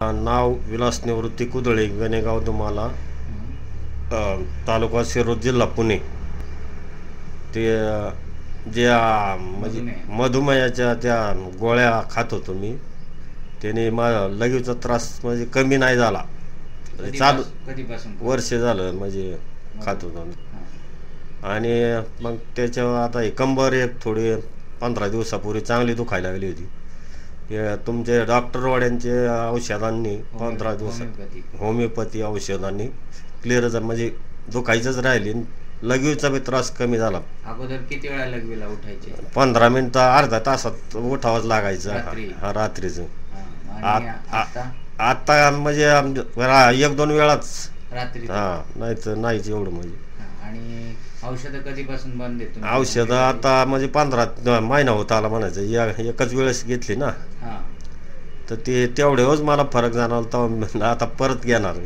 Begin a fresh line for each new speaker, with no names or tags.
नाव विलास निवृत्ती कुदळे, गणेगाव तुम्हाला, तालुका शिरूर, जिल्हा पुणे. ते जे म्हणजे मधुमेहाच्या त्या गोळ्या खात होतो मी. त्याने माझा लगेच त्रास म्हणजे कमी नाही झाला. चालू वर्ष झालं म्हणजे खात होतो. आणि मग त्याच्यावर आता हे कंबर एक थोडी 15 दिवसापूर्वी चांगली दुखायला लागली होती. तुमचे डॉक्टरवाड्यांचे औषधांनी 15 दिवसात होमिओपॅथी औषधांनी क्लिअर झालं, म्हणजे दुखायचंच राहिली. लगेचचा बी त्रास कमी झाला.
अगोदर किती वेळा लगवीला उठायचे?
15 मिनिटं अर्धा तासात उठावंच लागायचं रात्रीचं. आता म्हणजे 1-2 वेळाच
रात्री.
नाही तर नाहीच एवढं म्हणजे.
आणि औषधं कधीपासून बंद आहेत?
औषधं आता म्हणजे 15 महिना होता आला म्हणायचं. एकच वेळेस घेतली ना, तर ते तेवढ्यावरच मला फरक जाणवला. आता परत घेणार.